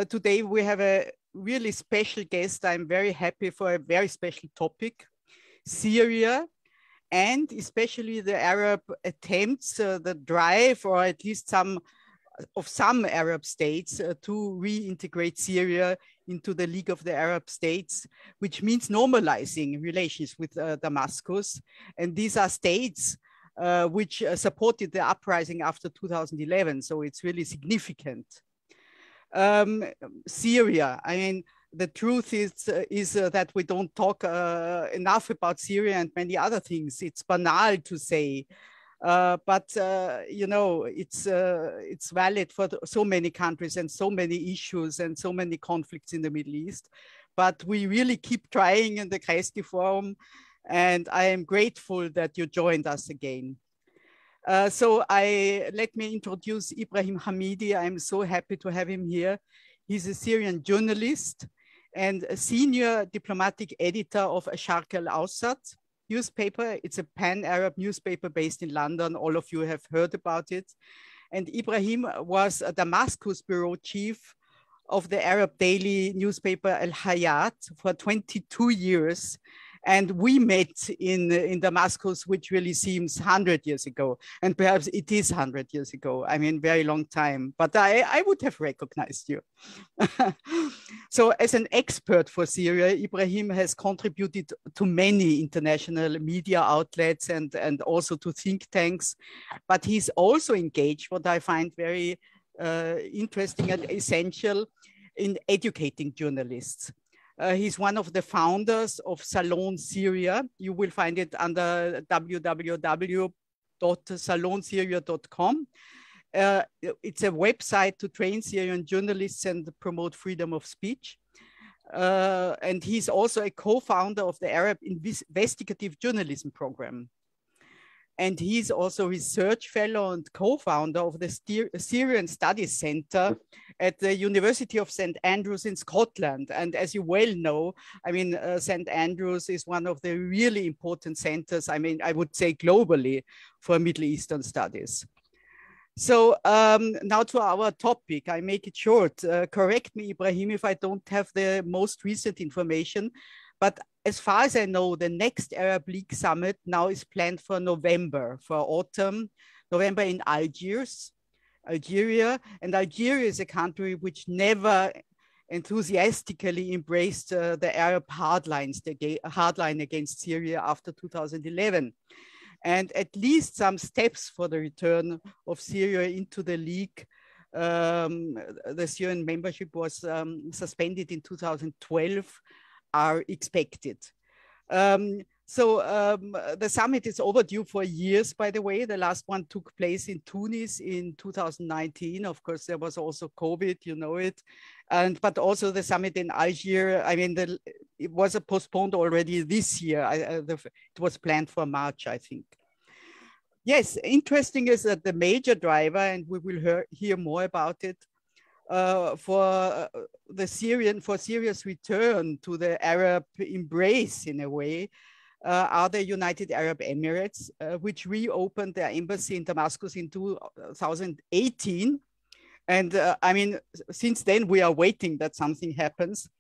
Today we have a really special guest. I'm very happy for a very special topic, Syria, and especially the Arab attempts, the drive, or at least some Arab states to reintegrate Syria into the League of the Arab States, which means normalizing relations with Damascus. And these are states which supported the uprising after 2011. So it's really significant. Syria, I mean, the truth is that we don't talk enough about Syria and many other things. It's banal to say, but you know, it's valid for so many countries and so many issues and so many conflicts in the Middle East. But we really keep trying in the Kreisky Forum, and I am grateful that you joined us again. So let me introduce Ibrahim Hamidi. I'm so happy to have him here. He's a Syrian journalist and a senior diplomatic editor of Sharq al-Awsat newspaper. It's a pan-Arab newspaper based in London. All of you have heard about it. And Ibrahim was a Damascus bureau chief of the Arab daily newspaper Al-Hayat for 22 years. And we met in Damascus, which really seems 100 years ago. And perhaps it is 100 years ago. I mean, very long time. But I would have recognized you. So as an expert for Syria, Ibrahim has contributed to many international media outlets and also to think tanks. But he's also engaged, what I find very interesting and essential, in educating journalists. He's one of the founders of Salon Syria. You will find it under www.salonsyria.com. It's a website to train Syrian journalists and promote freedom of speech. And he's also a co-founder of the Arab Investigative Journalism Program. And he's also research fellow and co-founder of the Syrian Studies Center at the University of St. Andrews in Scotland. And as you well know, I mean, St. Andrews is one of the really important centers, I mean, I would say globally, for Middle Eastern studies. So now to our topic. I make it short. Correct me, Ibrahim, if I don't have the most recent information. But as far as I know, the next Arab League summit now is planned for November, for autumn, November in Algeria. And Algeria is a country which never enthusiastically embraced the Arab hardline against Syria after 2011. And at least some steps for the return of Syria into the League. The Syrian membership was suspended in 2012. Are expected. The summit is overdue for years, by the way. The last one took place in Tunis in 2019. Of course, there was also COVID, you know it. But also the summit in Algiers, I mean, it was postponed already this year. It was planned for March, I think. Yes, interesting is that the major driver, and we will hear more about it, for Syria's return to the Arab embrace, in a way, are the United Arab Emirates, which reopened their embassy in Damascus in 2018. And I mean, since then, we are waiting that something happens.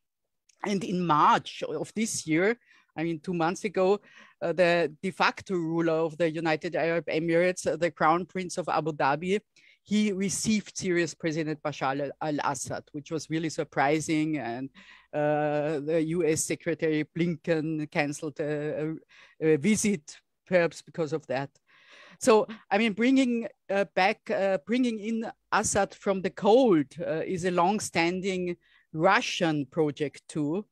And in March of this year, I mean, 2 months ago, the de facto ruler of the United Arab Emirates, the Crown Prince of Abu Dhabi, he received Syria's President Bashar al-Assad, which was really surprising. And the US Secretary Blinken canceled a visit, perhaps because of that. So, I mean, bringing in Assad from the cold is a long-standing Russian project too.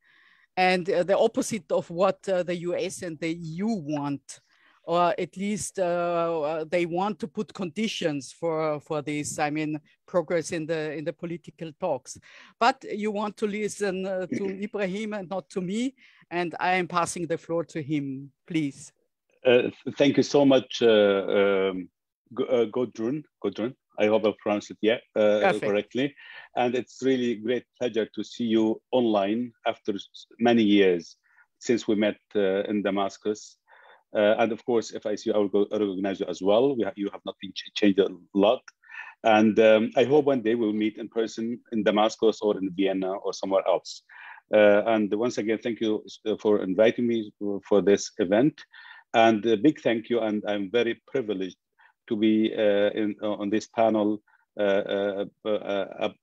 And the opposite of what the US and the EU want. Or at least they want to put conditions for this, I mean, progress in the political talks. But you want to listen to Ibrahim and not to me, and I am passing the floor to him, please. Thank you so much, Gudrun. I hope I pronounced it correctly. And it's really great pleasure to see you online after many years since we met in Damascus. And of course, if I see you, I will recognize you as well. You have not been changed a lot. And I hope one day we'll meet in person in Damascus or in Vienna or somewhere else. And once again, thank you for inviting me for this event. And a big thank you, and I'm very privileged to be on this panel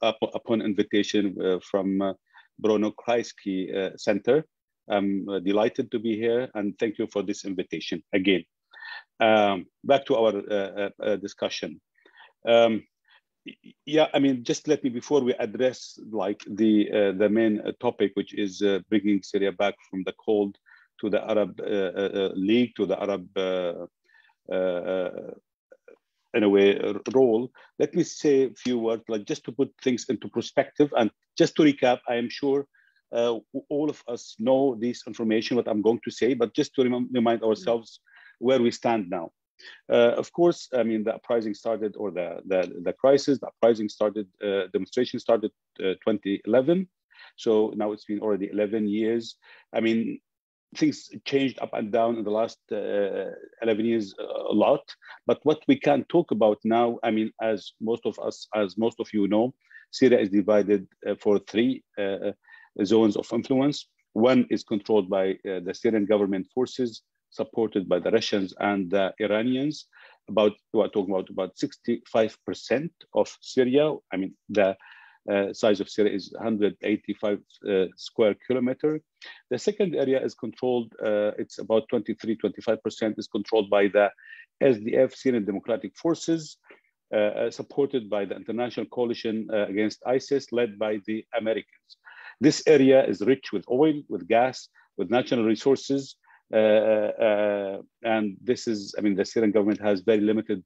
upon invitation from Bruno Kreisky Center. I'm delighted to be here, and thank you for this invitation again. Back to our discussion. Yeah, I mean, just let me, before we address like the main topic, which is bringing Syria back from the cold to the Arab League, to the Arab, in a way, role, let me say a few words, like just to put things into perspective. And just to recap, I am sure all of us know this information, what I'm going to say, but just to remind ourselves where we stand now. Of course, I mean, the uprising started, or the crisis, the uprising started, demonstration started 2011. So now it's been already 11 years. I mean, things changed up and down in the last 11 years a lot. But what we can talk about now, I mean, as most of you know, Syria is divided for three zones of influence. One is controlled by the Syrian government forces, supported by the Russians and the Iranians. We're talking about 65% of Syria. I mean, the size of Syria is 185 square kilometer. The second area is controlled, it's about 25% is controlled by the SDF, Syrian Democratic Forces, supported by the international coalition against ISIS, led by the Americans. This area is rich with oil, with gas, with natural resources. And this is, I mean, the Syrian government has very limited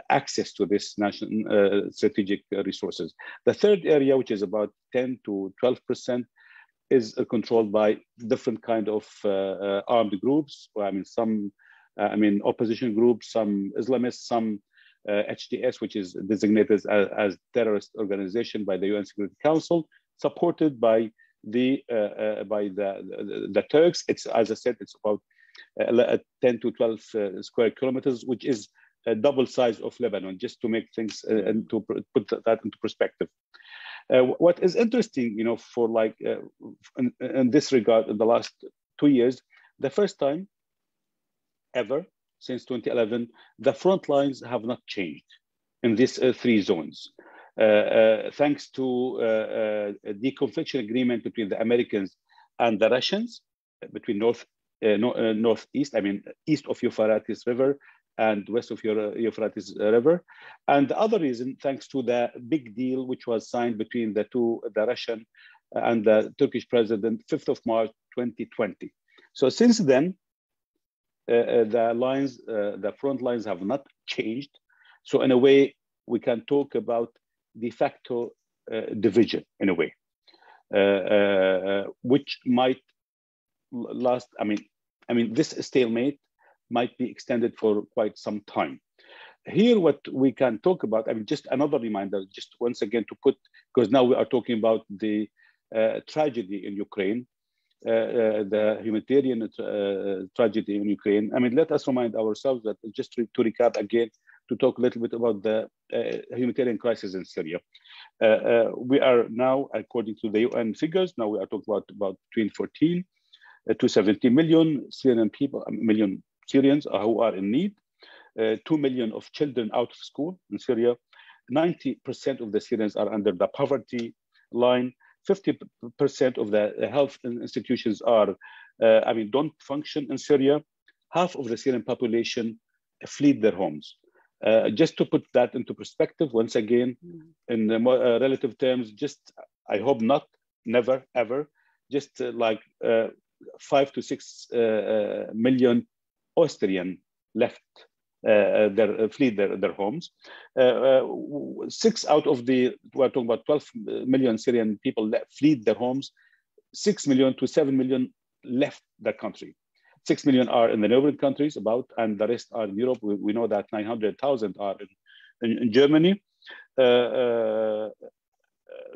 access to this national strategic resources. The third area, which is about 10 to 12%, is controlled by different kind of armed groups. I mean, some, opposition groups, some Islamists, some HTS, which is designated as terrorist organization by the UN Security Council, supported by the Turks. It's, as I said, it's about 10 to 12 square kilometers, which is a double size of Lebanon, just to make things and to put that into perspective. What is interesting, you know, for like in this regard, in the last 2 years, the first time ever since 2011, the front lines have not changed in these three zones. Thanks to a deconfliction agreement between the Americans and the Russians, between northeast, I mean, east of Euphrates River and west of Euphrates River. And the other reason, thanks to the big deal which was signed between the Russian and the Turkish president, 5th of March, 2020. So since then, the front lines have not changed. So in a way, we can talk about de facto division in a way, which might last. I mean, this stalemate might be extended for quite some time. Here, what we can talk about, I mean, just another reminder, just once again to put, because now we are talking about the tragedy in Ukraine, the humanitarian tragedy in Ukraine. I mean, let us remind ourselves that, just to recap again, to talk a little bit about the humanitarian crisis in Syria. We are now, according to the UN figures, now we are talking about between 14 to 17 million Syrian people, million Syrians who are in need, 2 million of children out of school in Syria, 90% of the Syrians are under the poverty line, 50% of the health institutions are, don't function in Syria. Half of the Syrian population fled their homes. Just to put that into perspective, once again, in relative terms, just, I hope not, never, ever, just like 5 to 6 million Austrian left, fled their homes. 6 out of the, we're talking about 12 million Syrian people fled their homes. 6 million to 7 million left the country. 6 million are in the neighboring countries and the rest are in Europe. We know that 900,000 are in Germany. The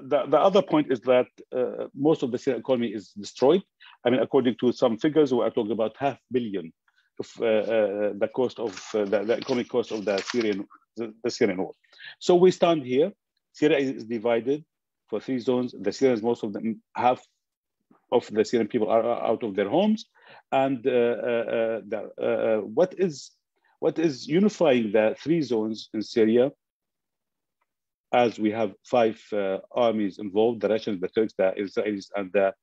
other point is that most of the Syrian economy is destroyed. I mean, according to some figures, we are talking about $500 million of the cost of the economic cost of the Syrian war. So we stand here. Syria is divided for 3 zones. The Syrians, most of them, half of the Syrian people are out of their homes. And what is unifying the 3 zones in Syria, as we have 5 armies involved, the Russians, the Turks, the Israelis, and the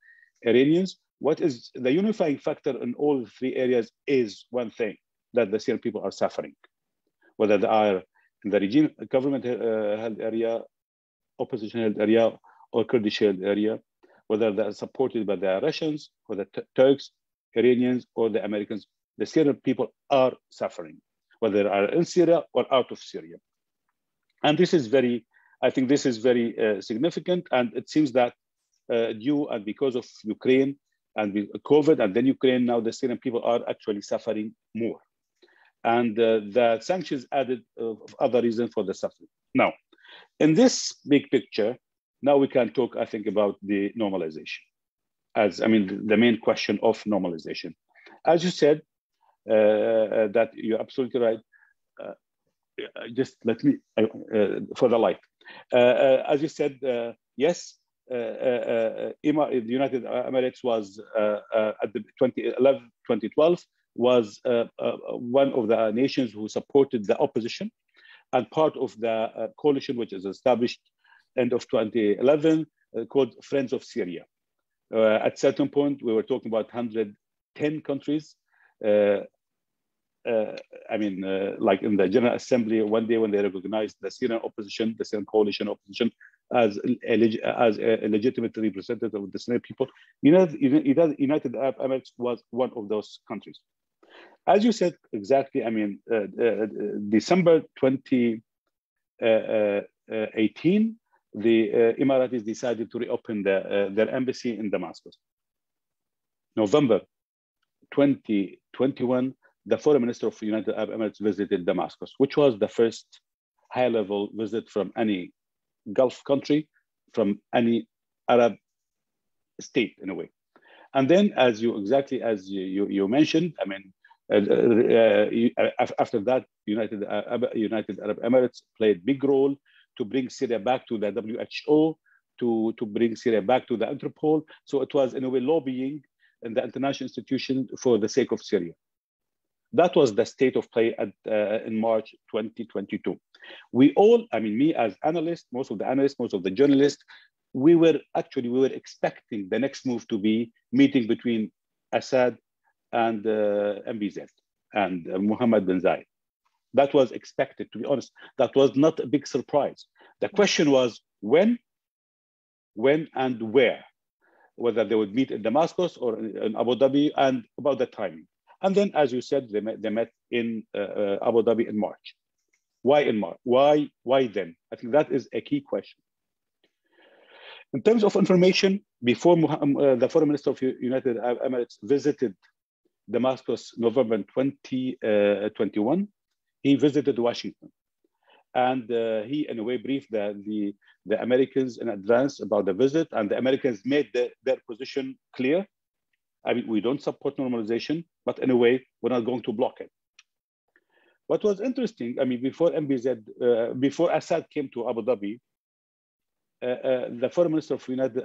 Iranians, what is the unifying factor in all 3 areas is one thing, that the Syrian people are suffering, whether they are in the regime, government held area, opposition held area, or Kurdish held area, whether they are supported by the Russians, or the Turks, Iranians, or the Americans. The Syrian people are suffering, whether they are in Syria or out of Syria. And this is very, I think this is very significant. And it seems that due and because of Ukraine and with COVID and then Ukraine, now the Syrian people are actually suffering more. And the sanctions added other reasons for the suffering. Now, in this big picture, now we can talk, I think, about the normalization. As, I mean, the main question of normalization. As you said, that you're absolutely right. Just let me, for the light. As you said, yes, the United Emirates was, at the 2012, was one of the nations who supported the opposition and part of the coalition, which is established end of 2011, called Friends of Syria. At certain point, we were talking about 110 countries. I mean, like in the General Assembly, one day when they recognized the Syrian opposition, the Syrian coalition opposition, as a legitimate representative of the Syrian people, United Arab Emirates was one of those countries. As you said, exactly, I mean, December 2018, the Emiratis decided to reopen their embassy in Damascus. November 2021, the foreign minister of the United Arab Emirates visited Damascus, which was the first high-level visit from any Gulf country, from any Arab state in a way. And then, as you mentioned, I mean, after that, United Arab Emirates played a big role to bring Syria back to the WHO, to bring Syria back to the Interpol. So it was in a way lobbying in the international institution for the sake of Syria. That was the state of play in March 2022. We all, I mean, me as analyst, most of the analysts, most of the journalists, we were expecting the next move to be meeting between Assad and MBZ and Mohammed bin Zayed. That was expected, to be honest. That was not a big surprise. The question was when and where, whether they would meet in Damascus or in Abu Dhabi, and about the timing. And then, as you said, they met in Abu Dhabi in March. Why in March? Why then? I think that is a key question. In terms of information, before the foreign minister of United Arab Emirates visited Damascus November 2021, he visited Washington. And he, in a way, briefed the Americans in advance about the visit, and the Americans made their position clear. I mean, we don't support normalization, but in a way, we're not going to block it. What was interesting, I mean, before before Assad came to Abu Dhabi, the foreign minister of United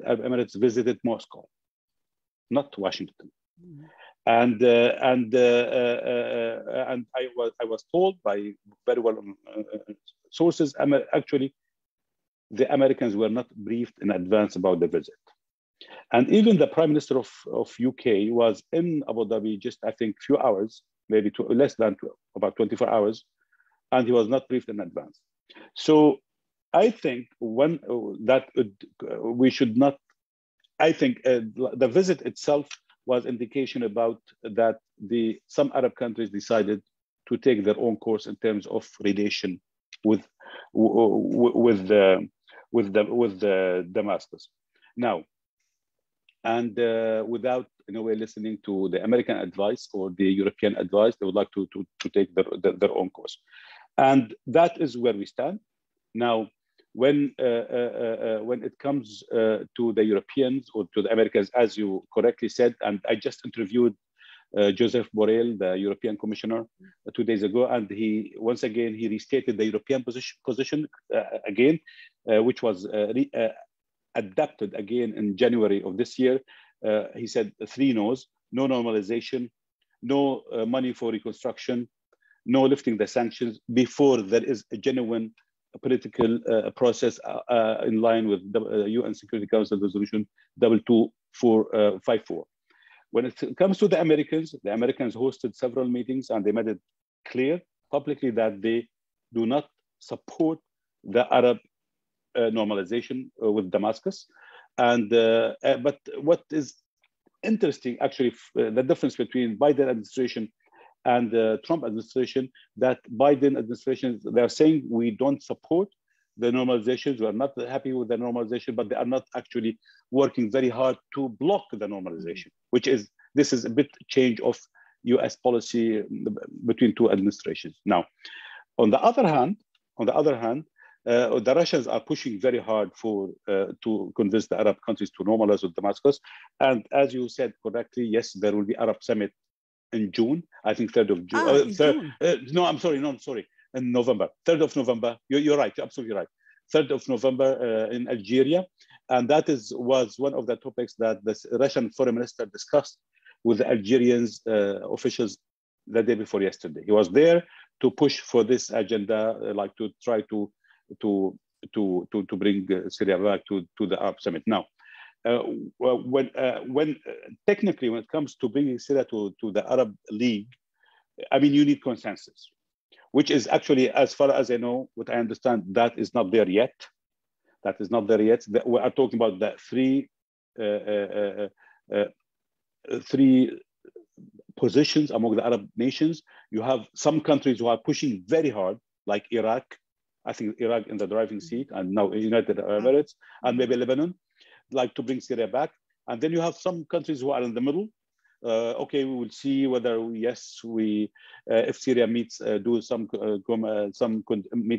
Arab Emirates visited Moscow, not Washington. Mm-hmm. And I was told by very well sources, actually, the Americans were not briefed in advance about the visit. And even the Prime Minister of UK was in Abu Dhabi just, I think, few hours, maybe less than about 24 hours, and he was not briefed in advance. So I think we should not, I think the visit itself was indication about that some Arab countries decided to take their own course in terms of relation with Damascus. Now, and without in a way listening to the American advice or the European advice, they would like to take their own course, and that is where we stand now. When it comes to the Europeans or to the Americans, as you correctly said, and I just interviewed Joseph Borrell, the European Commissioner, 2 days ago, and he once again he restated the European position again, which was adapted again in January of this year. He said 3 no's: no normalization, no money for reconstruction, no lifting the sanctions before there is a genuine political process in line with the UN Security Council Resolution 22454. When it comes to the Americans hosted several meetings and they made it clear publicly that they do not support the Arab normalization with Damascus. And but what is interesting, actually, the difference between Biden administration and the Trump administration, that Biden administration, they're saying we don't support the normalizations, we're not happy with the normalization, but they are not actually working very hard to block the normalization, this is a bit change of US policy between 2 administrations. Now, on the other hand, the Russians are pushing very hard to convince the Arab countries to normalize with Damascus. And as you said correctly, yes, there will be Arab summit in June. I think 3rd of June. June. In November. 3rd of November. You're right. You're absolutely right. 3rd of November in Algeria. And that was one of the topics that the Russian foreign minister discussed with the Algerians officials the day before yesterday. He was there to push for this agenda, like to try to bring Syria back to the Arab summit. Now, when technically when it comes to bringing Syria to the Arab League, I mean, you need consensus, which is actually, as far as I know, what I understand, that is not there yet. We are talking about the three positions among the Arab nations. You have some countries who are pushing very hard, like Iraq. I think Iraq in the driving seat, and now United Arab Emirates, and maybe Lebanon, like to bring Syria back. And then you have some countries who are in the middle. Okay, we will see whether if Syria meets meet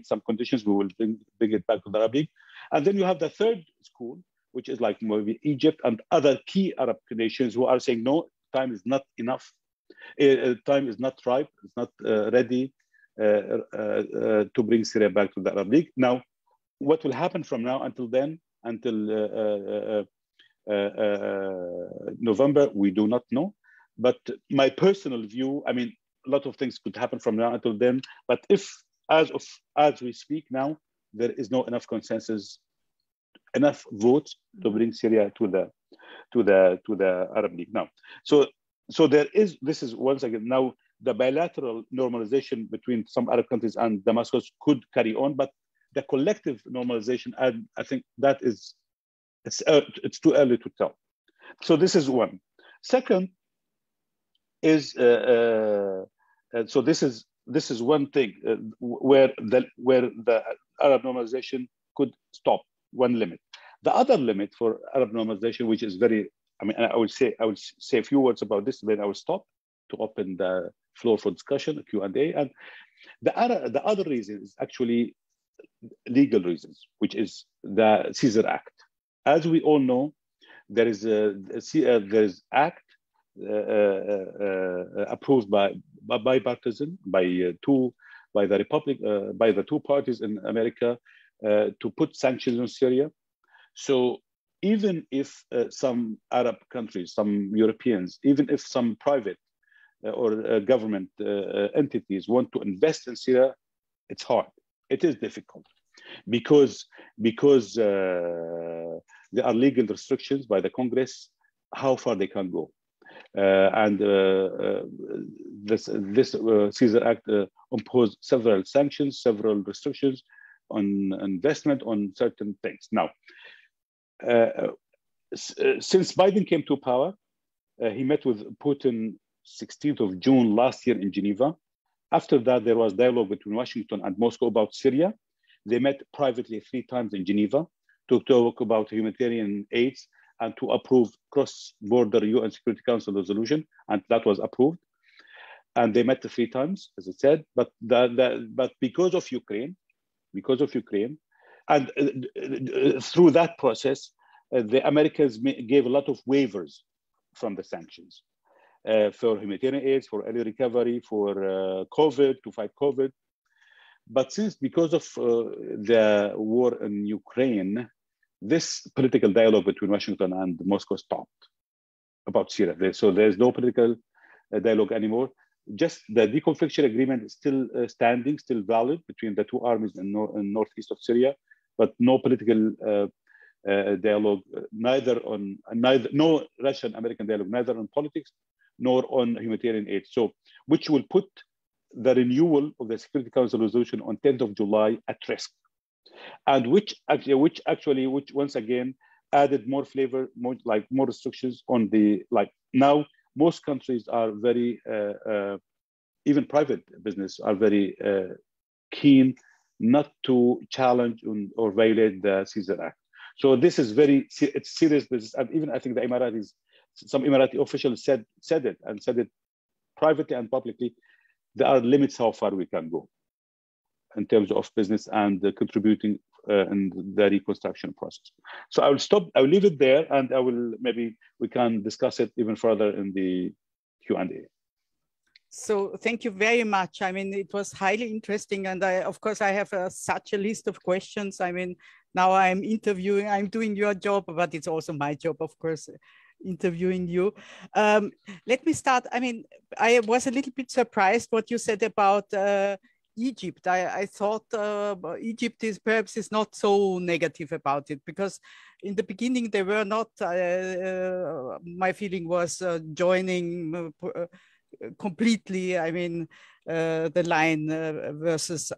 some conditions, we will bring it back to the Arab League. And then you have the third school, which is like maybe Egypt and other key Arab nations who are saying, no, time is not enough. Time is not ripe. It's not ready to bring Syria back to the Arab League. Now, what will happen from now until then, until November, we do not know. But my personal view, I mean, a lot of things could happen from now until then. But if, as we speak now, there is no enough consensus, enough votes to bring Syria to the Arab League now. So this is once again now the bilateral normalization between some Arab countries and Damascus could carry on, but the collective normalization, I think that it's too early to tell. So this is one. Second is so this is one thing where the Arab normalization could stop, one limit. The other limit for Arab normalization, which is very, I mean, I would say a few words about this, then I will stop to open the floor for discussion, Q&A. And the other reason is actually legal reasons, which is the Caesar Act. As we all know, there is act approved by bipartisan by the two parties in America to put sanctions on Syria. So even if some Arab countries, some Europeans, even if some private or government entities want to invest in Syria, it's hard. It is difficult because there are legal restrictions by the Congress how far they can go. And this Caesar Act imposed several sanctions, several restrictions on investment on certain things. Now, since Biden came to power, he met with Putin 16th of June last year in Geneva. After that, there was dialogue between Washington and Moscow about Syria. They met privately 3 times in Geneva to talk about humanitarian aid and to approve cross-border UN Security Council resolution, and that was approved. And they met 3 times, as I said, but because of Ukraine, and through that process, the Americans gave a lot of waivers from the sanctions. for humanitarian aid, for early recovery, for COVID, to fight COVID. But because of the war in Ukraine, this political dialogue between Washington and Moscow stopped about Syria. So there's no political dialogue anymore. Just the deconfliction agreement is still standing, still valid between the two armies in northeast of Syria, but no political dialogue, no Russian-American dialogue, neither on politics nor on humanitarian aid. So, which will put the renewal of the Security Council resolution on 10th of July at risk, and which once again added more flavor, more restrictions on the now. Most countries are very, even private business are very keen not to challenge or violate the Caesar Act. So this is it's serious business. And even I think the Emiratis, some Emirati officials said it privately and publicly. There are limits how far we can go in terms of business and contributing in the reconstruction process. So I will stop. I will leave it there, and maybe we can discuss it even further in the Q&A. So thank you very much. I mean, it was highly interesting, and of course I have such a list of questions. I mean, now I'm doing your job, but it's also my job, of course, interviewing you. Let me start. I mean, I was a little bit surprised what you said about Egypt. I thought Egypt is not so negative about it, because in the beginning they were not, my feeling was joining completely, I mean, the line versus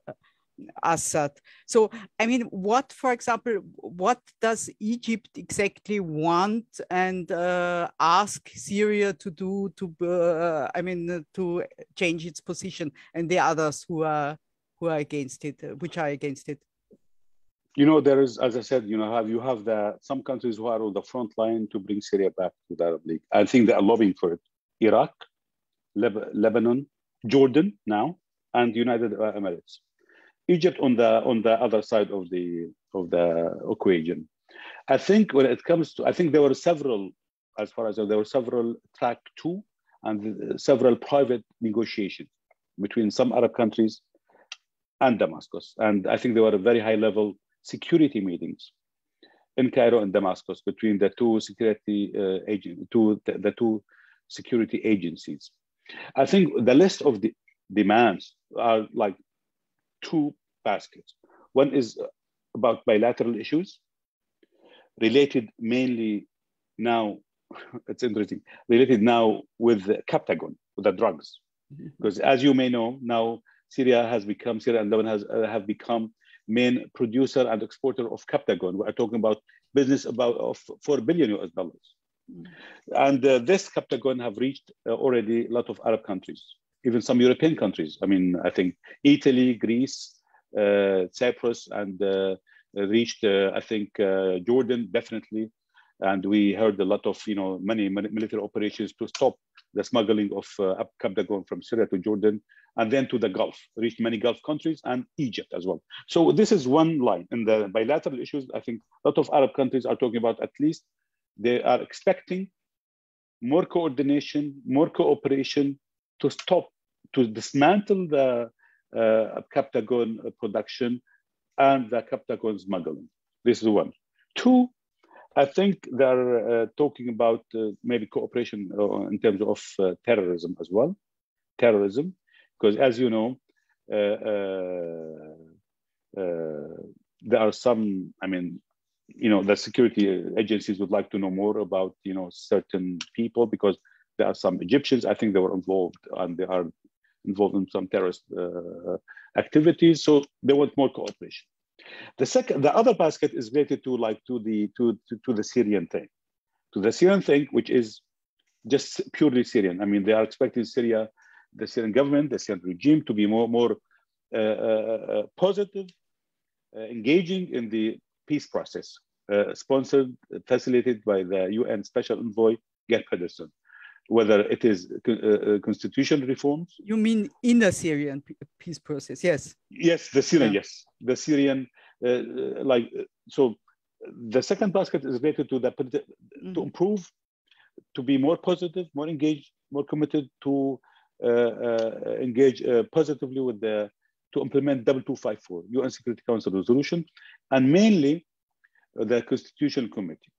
Assad. So, I mean, for example, what does Egypt exactly want and ask Syria to do to change its position, and the others who are against it, which are against it? You know, there is, as I said, you have some countries who are on the front line to bring Syria back to the Arab League. I think they are lobbying for it. Iraq, Lebanon, Jordan now, and United Arab Emirates. Egypt on the other side of the equation. I think when it comes to, I think there were several, as far as there were several track 2 and several private negotiations between some Arab countries and Damascus. And I think there were very high level security meetings in Cairo and Damascus between the two security the two security agencies. I think the list of the demands are like 2 baskets. One is about bilateral issues related mainly now, it's interesting, related now with the Captagon, with the drugs. Because as you may know, now Syria and Lebanon have become main producer and exporter of Captagon. We are talking about business of $4 billion US. And this Captagon have reached already a lot of Arab countries, even some European countries. I mean, I think Italy, Greece, Cyprus, and reached, I think, Jordan, definitely. And we heard a lot of, many military operations to stop the smuggling of Captagon from Syria to Jordan, and then to the Gulf, reached many Gulf countries and Egypt as well. So this is one line. In the bilateral issues, I think a lot of Arab countries are talking about, at least they are expecting more coordination, more cooperation to dismantle the Captagon production and the Captagon smuggling. This is one. 2, I think they're talking about maybe cooperation in terms of terrorism as well. Terrorism, because as you know, there are some, the security agencies would like to know more about, certain people, because there are some Egyptians, I think they were involved, and they are involved in some terrorist activities. So they want more cooperation. The other basket is related to the Syrian thing, which is just purely Syrian. I mean, they are expecting the Syrian government, the Syrian regime, to be more positive, engaging in the peace process, sponsored, facilitated by the UN Special Envoy Geir Pedersen. Whether it is constitutional reforms. You mean in the Syrian peace process? Yes. Yes, the Syrian. Yeah. Yes, the Syrian. So, the second basket is related to to improve to be more positive, more engaged, more committed to engage positively with to implement 2254 UN Security Council resolution, and mainly the Constitutional Committee,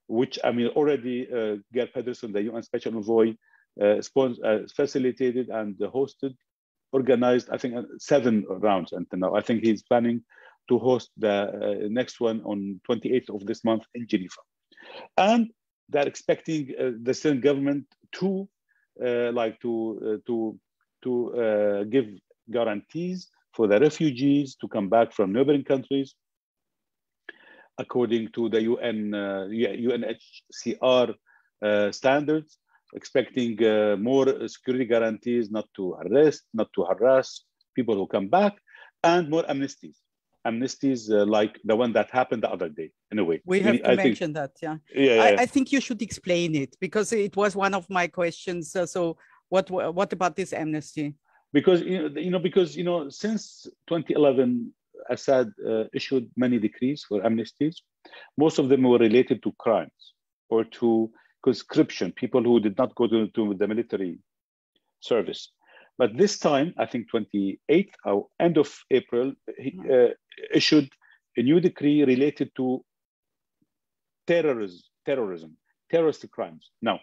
which already Geir Pedersen, the UN Special Envoy, facilitated and hosted, organized, I think 7 rounds until now. I think he's planning to host the next one on 28th of this month in Geneva. And they're expecting the Syrian government to give guarantees for the refugees to come back from neighboring countries, according to the UNHCR standards, expecting more security guarantees, not to arrest, not to harass people who come back, and more amnesties. Amnesties like the one that happened the other day, in a way. We have to mention that, yeah. I think you should explain it, because it was one of my questions. So what about this amnesty? Because since 2011, Assad issued many decrees for amnesties. Most of them were related to crimes or to conscription, people who did not go to the military service. But this time, I think 28th or end of April, he issued a new decree related to terrorism, terrorist crimes. Now,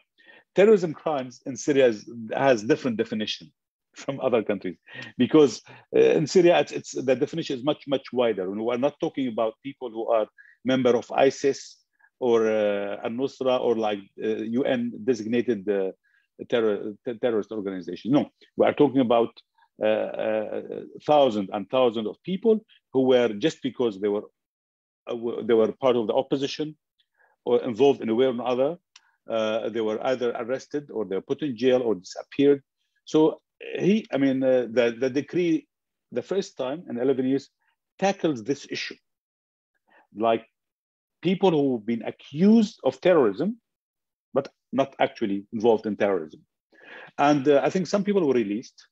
terrorism crimes in Syria has different definition from other countries, because in Syria, the definition is much, much wider. We're not talking about people who are member of ISIS or al-Nusra or like UN designated terrorist organization. No, we are talking about thousands and thousands of people who were, just because they were part of the opposition or involved in a way or another, they were either arrested or they were put in jail or disappeared. So the decree, the first time in 11 years, tackles this issue, like people who've been accused of terrorism, but not actually involved in terrorism. And I think some people were released.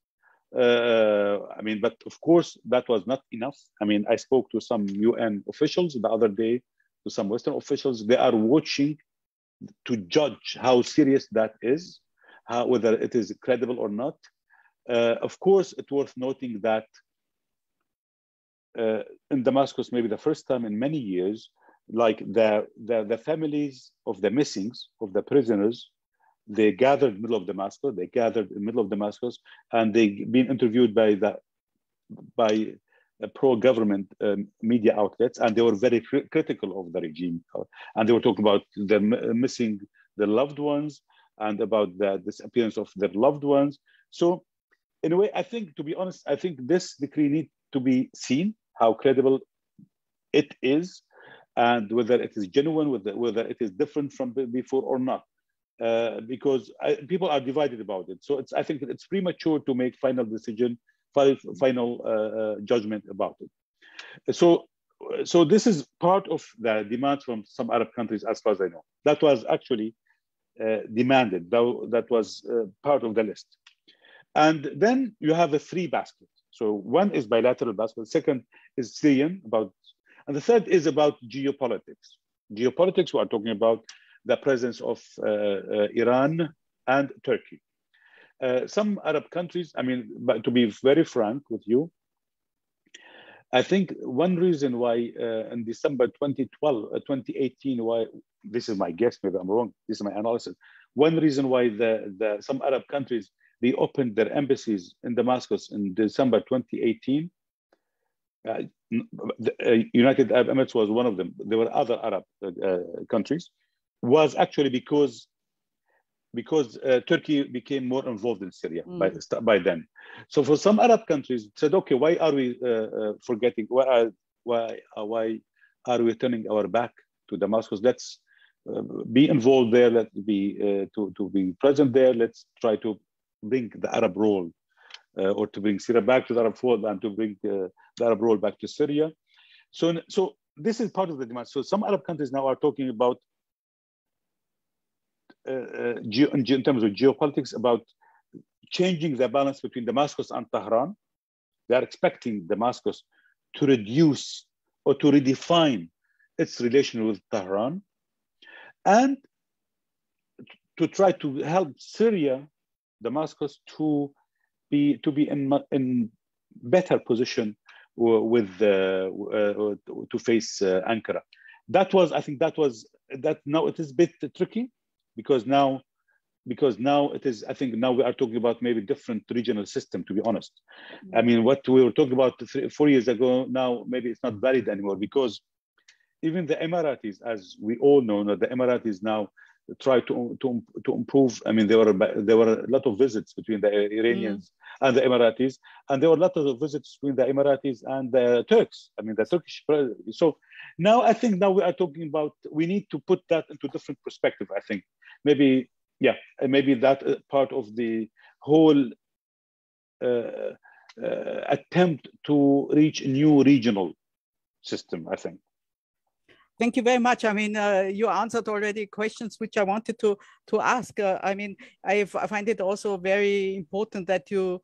But of course, that was not enough. I spoke to some UN officials the other day, to some Western officials. They are watching to judge how serious that is, whether it is credible or not. Of course, it's worth noting that in Damascus, maybe the first time in many years, like the families of the missings, of the prisoners, they gathered in the middle of Damascus, and they been interviewed by pro-government media outlets, and they were very critical of the regime, and they were talking about missing their loved ones and about the disappearance of their loved ones. So in a way, I think, to be honest, I think this decree needs to be seen, how credible it is, and whether it is genuine, whether it is different from before or not, because people are divided about it. So I think it's premature to make final decision, final judgment about it. So this is part of the demands from some Arab countries, as far as I know. That was actually demanded. That was part of the list. And then you have a 3 basket. So one is bilateral basket. Second is Syrian, and the third is about geopolitics. Geopolitics, we are talking about the presence of Iran and Turkey. Some Arab countries, but to be very frank with you, I think one reason why in December 2018, why, this is my guess, maybe I'm wrong, this is my analysis, one reason why some Arab countries, they opened their embassies in Damascus in December 2018. United Arab Emirates was one of them. There were other Arab countries. Was actually because Turkey became more involved in Syria by then. So for some Arab countries said, okay, why are we forgetting? Why are we turning our back to Damascus? Let's be involved there. Let's be to be present there. Let's try to bring the Arab role, or to bring Syria back to the Arab fold, and to bring the Arab role back to Syria. So this is part of the demand. So some Arab countries now are talking about, in terms of geopolitics, about changing the balance between Damascus and Tehran. They are expecting Damascus to reduce or to redefine its relation with Tehran, and to try to help Syria, Damascus, to be in better position with to face Ankara. I think that now it is a bit tricky because now it is, I think now we are talking about maybe different regional system, to be honest. I mean, what we were talking about 4 years ago, now maybe it's not valid anymore, because even the Emiratis, as we all know, the Emiratis now try to improve. I mean, there were a lot of visits between the Iranians and the Emiratis, and there were a lot of visits between the Emiratis and the Turks. I mean, the Turkish. So now I think now we are talking about, we need to put that into different perspective. I think maybe that part of the whole attempt to reach a new regional system, I think. Thank you very much. I mean, you answered already questions which I wanted to ask. I mean, I find it also very important that you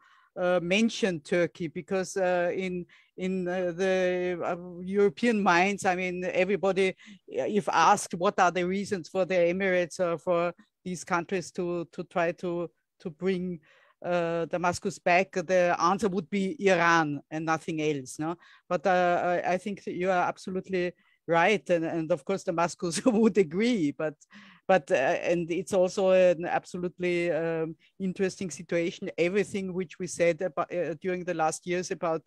mentioned Turkey, because in the European minds, I mean, everybody, if asked what are the reasons for the Emirates or for these countries to try to bring Damascus back, the answer would be Iran and nothing else. No, but I think you are absolutely right, and of course Damascus would agree, but and it's also an absolutely interesting situation. Everything which we said about during the last years about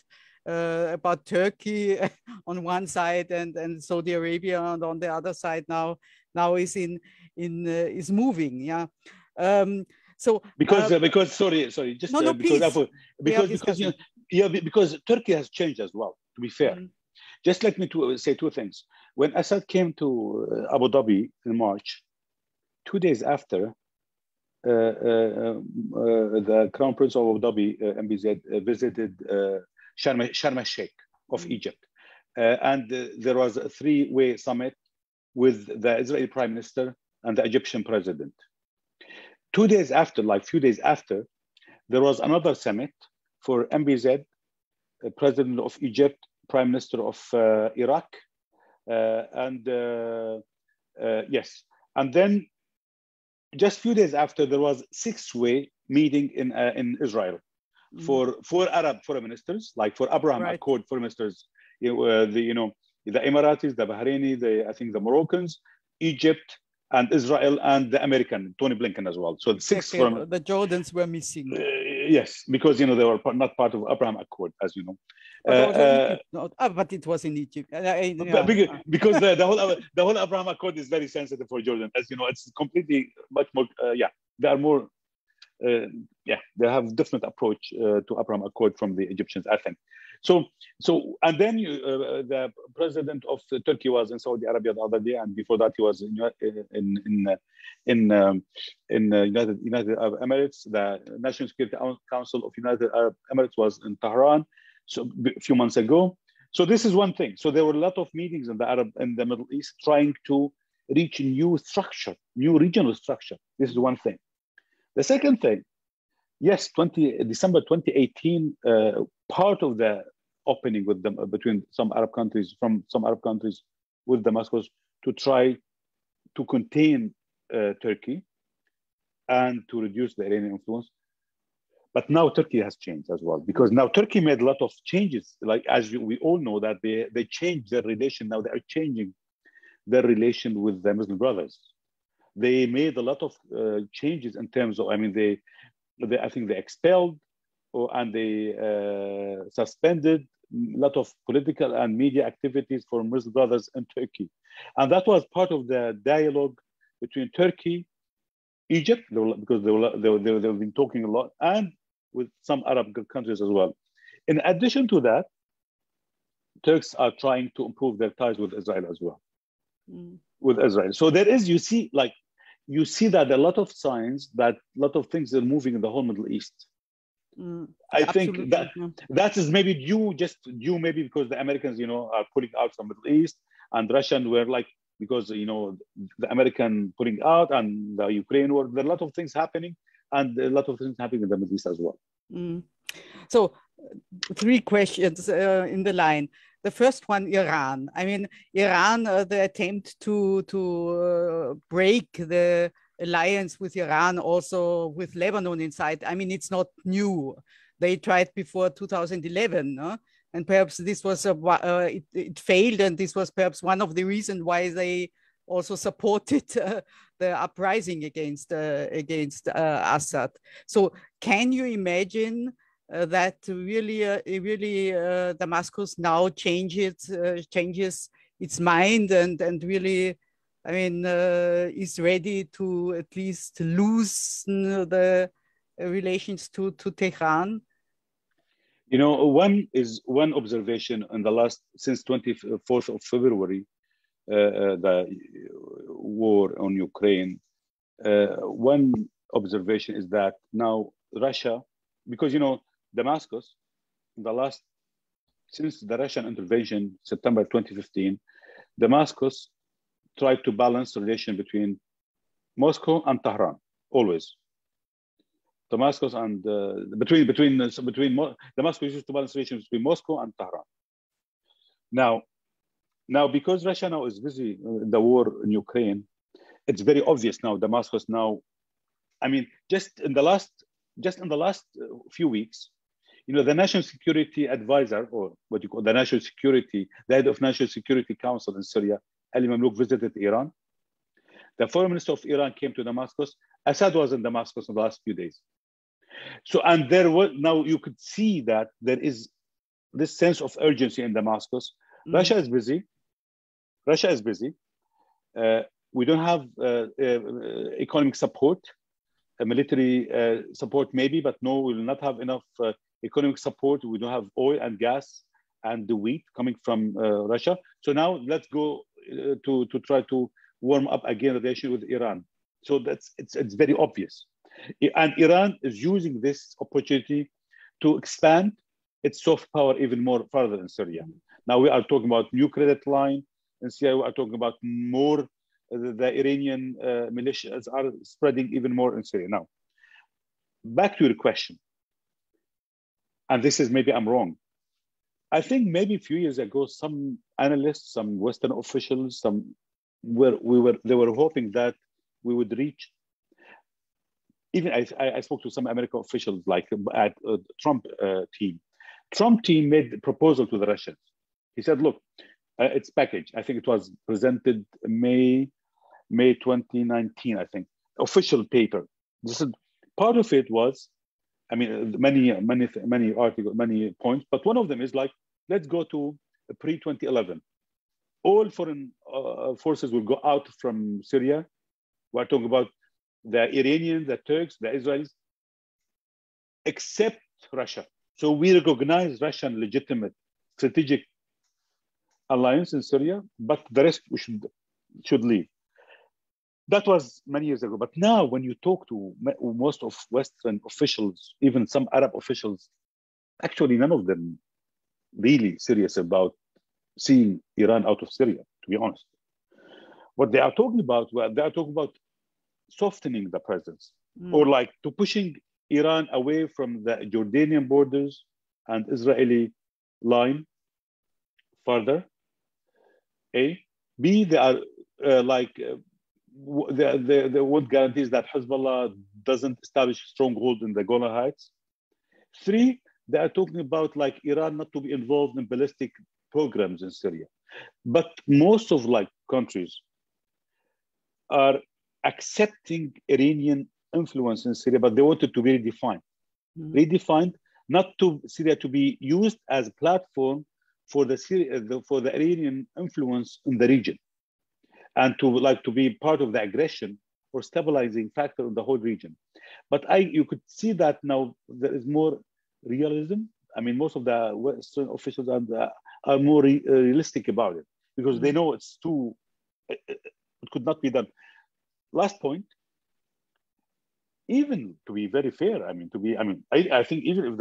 Turkey on one side and Saudi Arabia and on the other side now is moving. Yeah. So because sorry, just because Turkey has changed as well, to be fair. Just let me say two things. When Assad came to Abu Dhabi in March, 2 days after, the Crown Prince of Abu Dhabi, MBZ, visited Sharm el-Sheikh of Egypt. And there was a three-way summit with the Israeli Prime Minister and the Egyptian President. 2 days after, like few days after, there was another summit for MBZ, President of Egypt, Prime Minister of Iraq, and then just few days after, there was six-way meeting in Israel for Arab foreign ministers, like for Abraham Accord foreign ministers, the Emiratis, the Bahraini, I think the Moroccans, Egypt, and Israel, and the American Tony Blinken as well. So the six the Jordans were missing. Yes, because they were not part of Abraham Accord, as you know. But it was in Egypt. Because the whole Abraham Accord is very sensitive for Jordan, as you know. It's completely much more. They are more. They have different approach to Abraham Accord from the Egyptians, I think. So and then the president of Turkey was in Saudi Arabia the other day, and before that he was in United Arab Emirates. The National Security Council of United Arab Emirates was in Tehran, so a few months ago. So this is one thing. So there were a lot of meetings in the Middle East trying to reach a new structure, new regional structure. This is one thing. The second thing, yes, December 2018, part of the opening with them between some Arab countries with Damascus to try to contain Turkey and to reduce the Iranian influence. But now Turkey has changed as well, because now Turkey made a lot of changes. Like, as we all know, that they changed their relation. Now they are changing their relation with the Muslim brothers. They made a lot of changes in terms of, I mean, I think they expelled and they suspended a lot of political and media activities for Muslim brothers in Turkey. And that was part of the dialogue between Turkey, Egypt, because they've been talking a lot, and with some Arab countries as well. In addition to that, Turks are trying to improve their ties with Israel as well. With Israel. So there is, you see that a lot of signs that a lot of things are moving in the whole Middle East. I think that is maybe due maybe because the Americans, are pulling out from Middle East, and Russian were like, because, the American pulling out and the Ukraine war, there are a lot of things happening, and a lot of things happening in the Middle East as well. So 3 questions in the line. The first one, Iran. I mean, Iran, the attempt to break the alliance with Iran, also with Lebanon inside. I mean, it's not new. They tried before 2011, no? And perhaps this was it failed, and this was perhaps one of the reasons why they also supported the uprising against Assad. So, can you imagine that really Damascus now changes its mind and really, I mean, is ready to at least loosen the relations to Tehran? You know, one observation in the last, since 24th of February, the war on Ukraine, one observation is that now Russia, because, you know, Damascus, since the Russian intervention, September 2015, Damascus tried to balance the relation between Moscow and Tehran, always. Damascus and Damascus used to balance relations between Moscow and Tehran. Now, because Russia now is busy in the war in Ukraine, it's very obvious now. Damascus now, I mean, just in the last few weeks, you know, the National Security Advisor, or what you call the head of National Security Council in Syria, Ali Mamlouk, visited Iran. The foreign minister of Iran came to Damascus. Assad was in Damascus in the last few days. So, and there was, now you could see that there is this sense of urgency in Damascus. Mm-hmm. Russia is busy. We don't have economic support, military support maybe, but no, we will not have enough economic support. We don't have oil and gas and the wheat coming from Russia. So now let's go to try to warm up again the relation with Iran. So it's very obvious. And Iran is using this opportunity to expand its soft power even more further in Syria. Now we are talking about new credit line in Syria. We are talking about more, the Iranian militias are spreading even more in Syria. Now, back to your question. And this is, maybe I'm wrong. I think maybe a few years ago, some analysts, some Western officials, they were hoping that we would reach. Even I spoke to some American officials, like at Trump team. Trump team made a proposal to the Russians. He said, look, it's packaged. I think it was presented May 2019, I think, official paper. This is, part of it was, I mean, many articles, many points, but one of them is like, let's go to pre-2011. All foreign forces will go out from Syria. We're talking about the Iranians, the Turks, the Israelis, except Russia. So we recognize Russian legitimate strategic alliance in Syria, but the rest we should leave. That was many years ago. But now when you talk to most of Western officials, even some Arab officials, actually none of them really serious about seeing Iran out of Syria, to be honest. What they are talking about, softening the presence, or like to pushing Iran away from the Jordanian borders and Israeli line further. A. B, they are they want guarantees that Hezbollah doesn't establish a stronghold in the Golan Heights. 3, they are talking about like Iran not to be involved in ballistic programs in Syria. But most of like countries are accepting Iranian influence in Syria, but they want it to be redefined. Redefined, not to Syria to be used as a platform for the Iranian influence in the region, and to be part of the aggression or stabilizing factor in the whole region. But you could see that now there is more realism. I mean, most of the Western officials are more realistic about it, because they know it could not be done. Last point, even to be very fair, I think even if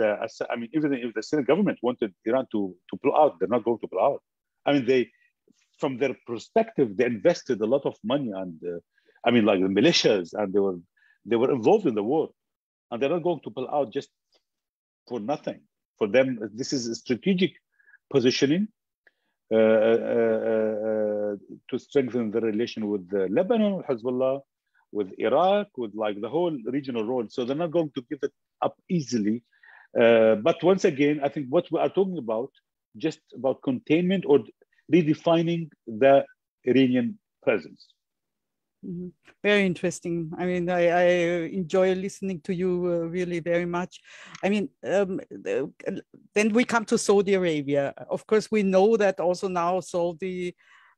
the Syrian government wanted Iran to pull out, they're not going to pull out. I mean, from their perspective, they invested a lot of money, and like the militias, and they were involved in the war, and they're not going to pull out just for nothing. For them, this is a strategic positioning to strengthen the relation with Lebanon, Hezbollah, with Iraq, with like the whole regional role. So they're not going to give it up easily. But once again, I think what we are talking about, just about containment or redefining the Iranian presence. Mm-hmm. Very interesting. I mean, I enjoy listening to you really very much. I mean, then we come to Saudi Arabia. Of course, we know that also now Saudi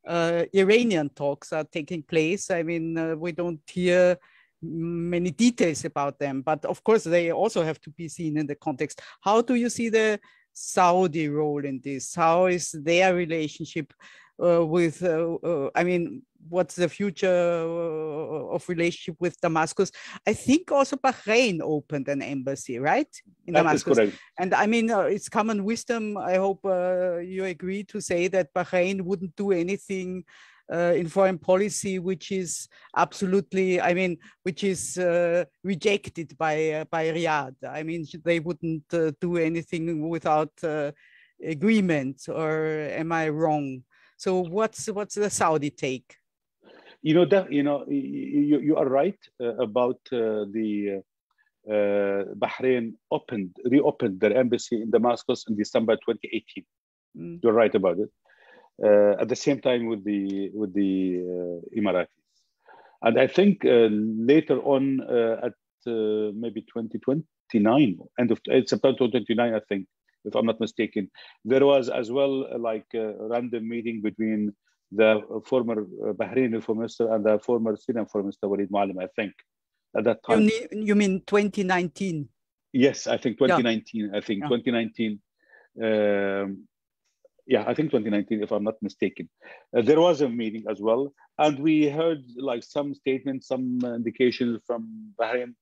Iranian talks are taking place. I mean, we don't hear many details about them, but of course, they also have to be seen in the context. How do you see the Saudi role in this? How is their relationship with, I mean, what's the future of relationship with Damascus? I think also Bahrain opened an embassy, right? In That Damascus. is correct. And I mean, it's common wisdom. I hope you agree to say that Bahrain wouldn't do anything in foreign policy, which is absolutely, I mean, which is rejected by Riyadh. I mean, they wouldn't do anything without agreement, or am I wrong? So what's the Saudi take? You know, you are right about the Bahrain reopened their embassy in Damascus in December 2018. You're right about it. At the same time with the Emiratis, and I think later on at maybe 2029, end of September 2029, I think, if I'm not mistaken, there was as well like a random meeting between the former Bahraini foreign minister and the former Syrian foreign minister Walid Muallim, I think, at that time. You mean 2019? Yes, I think 2019. Yeah. I think 2019. Yeah, I think 2019, if I'm not mistaken. There was a meeting as well. And we heard like some statements, some indications from Bahrain.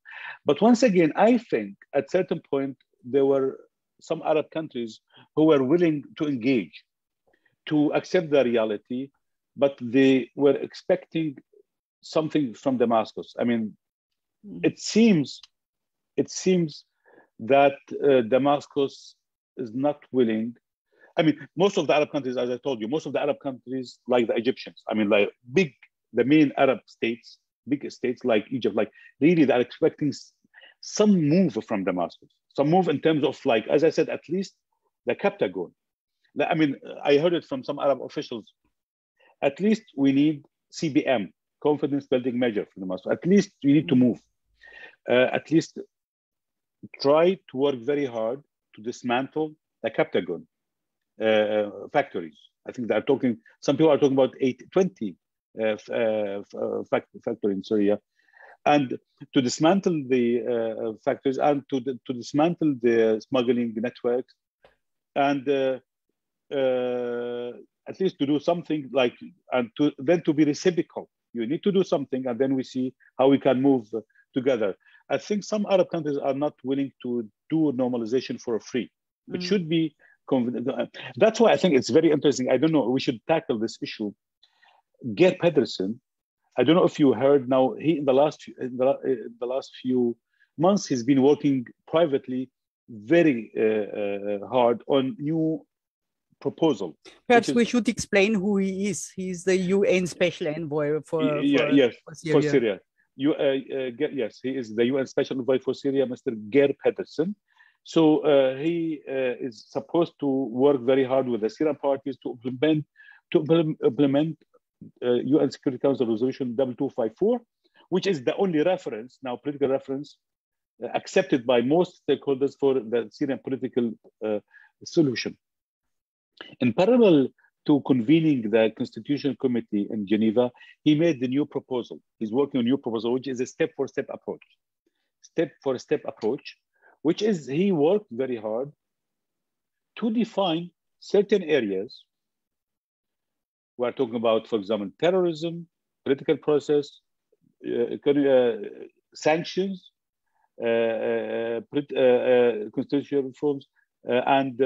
But once again, I think at certain point, there were some Arab countries who were willing to engage, to accept the reality, but they were expecting something from Damascus. I mean, it seems that Damascus is not willing. I mean, most of the Arab countries, as I told you, most of the Arab countries, like the Egyptians, I mean, like the main Arab states, big states like Egypt, like really they're expecting some move from Damascus, some move in terms of like, as I said, at least the Captagon. I mean, I heard it from some Arab officials. At least we need CBM, confidence building measure for Damascus. At least we need to move. At least try to work very hard to dismantle the Captagon factories. I think they're talking, some people are talking about 20 factories in Syria. And to dismantle the factories and to dismantle the smuggling networks, and at least to do something like, and then to be reciprocal. You need to do something, and then we see how we can move together. I think some Arab countries are not willing to do normalization for free. It should be. That's why I think it's very interesting. I don't know. We should tackle this issue. Geir Pedersen, I don't know if you heard. Now he in the last few months he's been working privately very hard on new proposal. Perhaps we should explain who he is. He's the UN Special Envoy for Syria. Yes, he is the UN Special Envoy for Syria, Mr. Geir Pedersen. So he is supposed to work very hard with the Syrian parties to implement UN Security Council Resolution 2254, which is the only reference, now political reference, accepted by most stakeholders for the Syrian political solution. In parallel to convening the Constitutional Committee in Geneva, he made the new proposal. He's working on a new proposal, which is a step-for-step approach. Step-for-step approach, which is he worked very hard to define certain areas. We're talking about, for example, terrorism, political process, sanctions, constitutional reforms, and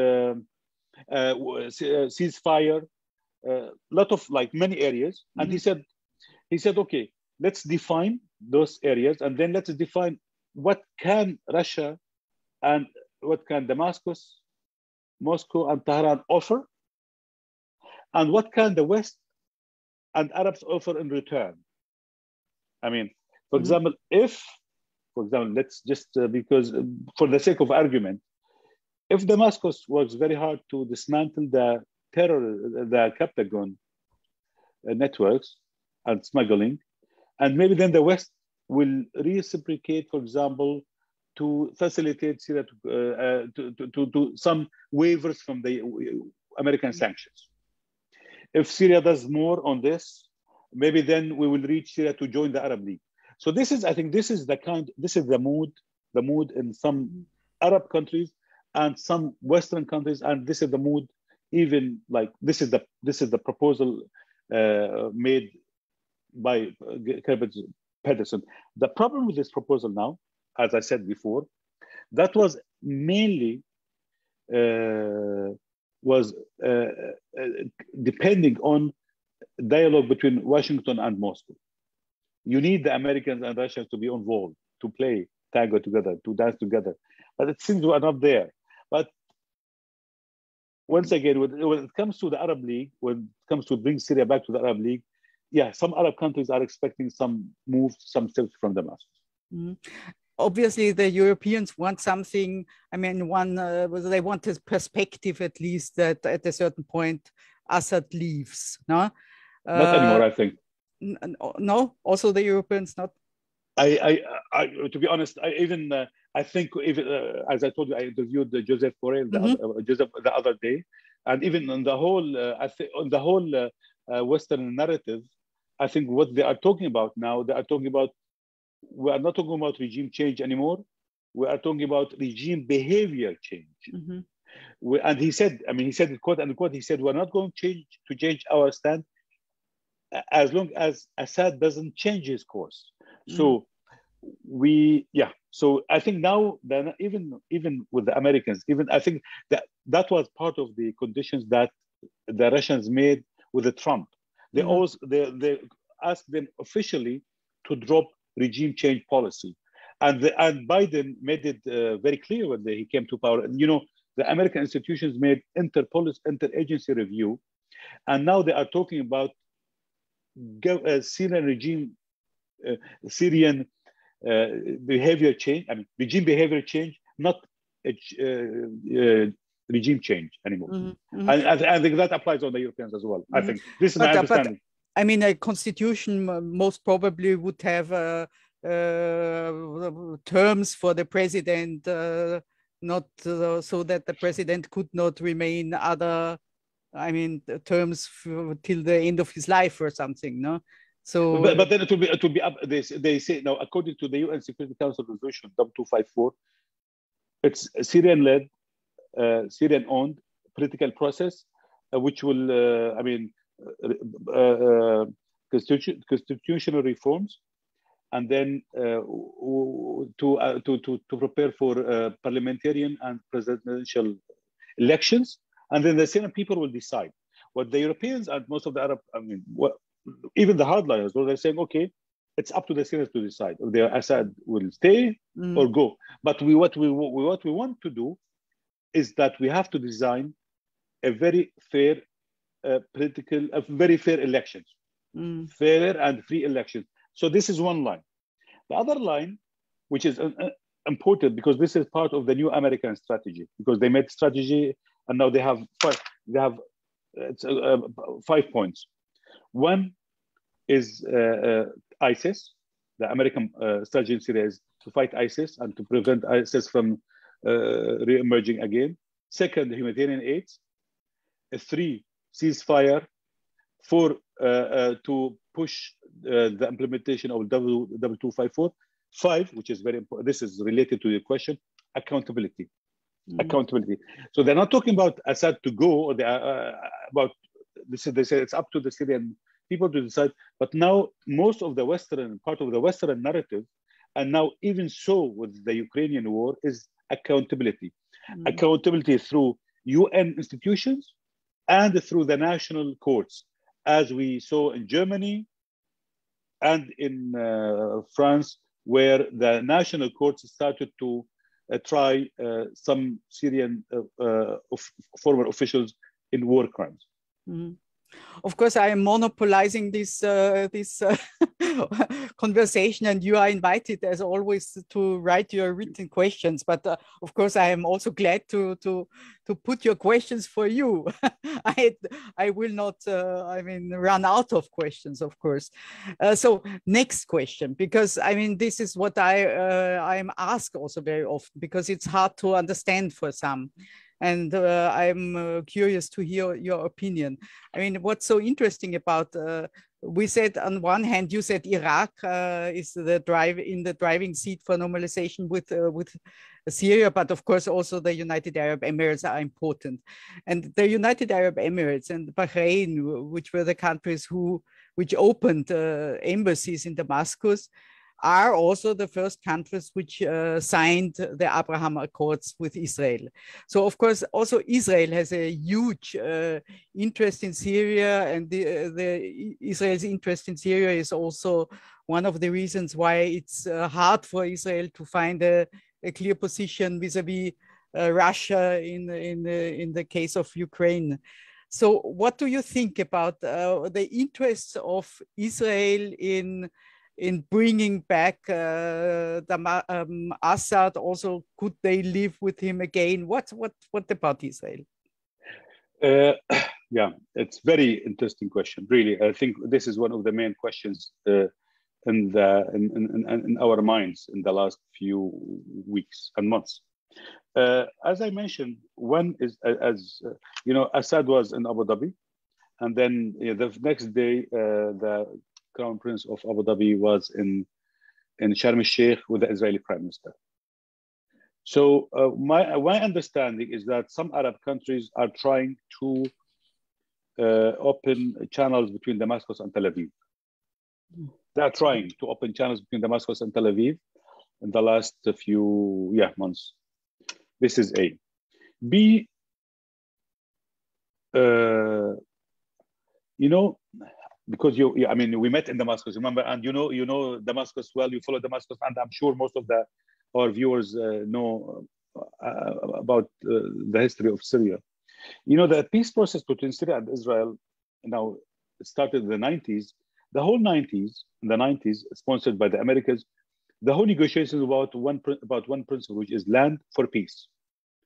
ceasefire, a lot of like many areas. And he said, okay, let's define those areas, and then let's define what can Russia and what can Damascus, Moscow, and Tehran offer, and what can the West and Arabs offer in return. I mean, For example, let's just, because for the sake of argument, if Damascus works very hard to dismantle the Captagon networks and smuggling, and maybe then the West will reciprocate, for example, to facilitate Syria to some waivers from the American sanctions. If Syria does more on this, maybe then we will reach Syria to join the Arab League. So this is, I think, this is the mood in some Arab countries and some Western countries, and this is the mood, even like this is the proposal made by Pedersen. The problem with this proposal now, as I said before, that was mainly depending on dialogue between Washington and Moscow. You need the Americans and Russians to be involved, to play tango together, to dance together. But it seems we are not there. But once again, when it comes to the Arab League, when it comes to bring Syria back to the Arab League, yeah, some Arab countries are expecting some moves, some steps from Damascus. Mm-hmm. Obviously, the Europeans want something. I mean, they want a perspective, at least, that at a certain point, Assad leaves. No, not anymore. I think. No, also the Europeans not. To be honest, I think even as I told you, I interviewed Joseph Borrell the other day, and even on the whole, on the whole Western narrative, I think what they are talking about now, they are talking about. We are not talking about regime change anymore. We are talking about regime behavior change. Mm-hmm. And he said, he said it quote unquote, he said, we're not going to change our stand as long as Assad doesn't change his course. Mm-hmm. So I think now, even with the Americans, I think that was part of the conditions that the Russians made with the Trump. They they asked them officially to drop regime change policy, and Biden made it very clear when he came to power. And the American institutions made interagency review, and now they are talking about Syrian behavior change. Regime behavior change, not regime change anymore. Mm-hmm. And I think that applies on the Europeans as well. Mm-hmm. I think this is my understanding. A constitution most probably would have terms for the president, not so that the president could not remain terms till the end of his life or something, no? So, but then it will be up. They say now, according to the UN Security Council resolution 2254, it's a Syrian-led, Syrian-owned political process, which will, constitutional reforms, and then to prepare for parliamentarian and presidential elections, and then the Syrian people will decide. What the Europeans and most of the Arab, even the hardliners, they're saying, okay, it's up to the Syrians to decide if Assad will stay or go. But what we want to do is that we have to design a very fair very fair elections, fair and free elections. So this is one line. The other line, which is important because this is part of the new American strategy, because they made strategy and now they have 5 points. One is ISIS. The American strategy in Syria is to fight ISIS and to prevent ISIS from re-emerging again. Second, humanitarian aid. 3, ceasefire. 4, to push the implementation of 2254. 5, which is very important, this is related to your question, accountability. Accountability. So they're not talking about Assad to go, or about this. They say it's up to the Syrian people to decide. But now most of the part of the Western narrative, and now even so with the Ukrainian war, is accountability. Accountability through UN institutions and through the national courts, as we saw in Germany and in France, where the national courts started to try some Syrian former officials in war crimes. Of course, I am monopolizing this conversation, and you are invited, as always, to write your written questions. But of course, I am also glad to put your questions for you. I will not, run out of questions, of course. So next question, because this is what I'm asked also very often, because it's hard to understand for some. And I'm curious to hear your opinion. What's so interesting about, we said on one hand, you said Iraq is in the driving seat for normalization with Syria, but of course also the United Arab Emirates are important. And the United Arab Emirates and Bahrain, which were the countries which opened embassies in Damascus, are also the first countries which signed the Abraham Accords with Israel. So of course, also Israel has a huge interest in Syria, and the Israel's interest in Syria is also one of the reasons why it's hard for Israel to find a clear position vis-a-vis Russia in the case of Ukraine. So what do you think about the interests of Israel in bringing back Assad? Also, could they live with him again? What about Israel? Yeah, it's very interesting question. Really, I think this is one of the main questions in our minds in the last few weeks and months. As I mentioned, one is, Assad was in Abu Dhabi, and then the next day the Crown Prince of Abu Dhabi was in Sharm el-Sheikh with the Israeli Prime Minister. So my understanding is that some Arab countries are trying to open channels between Damascus and Tel Aviv. They are trying to open channels between Damascus and Tel Aviv in the last few months. This is A. B, because we met in Damascus, remember, and you know Damascus well. You follow Damascus, and I'm sure most of our viewers know about the history of Syria. The peace process between Syria and Israel now started in the 90s. The whole 90s, sponsored by the Americans, the whole negotiations about one principle, which is land for peace.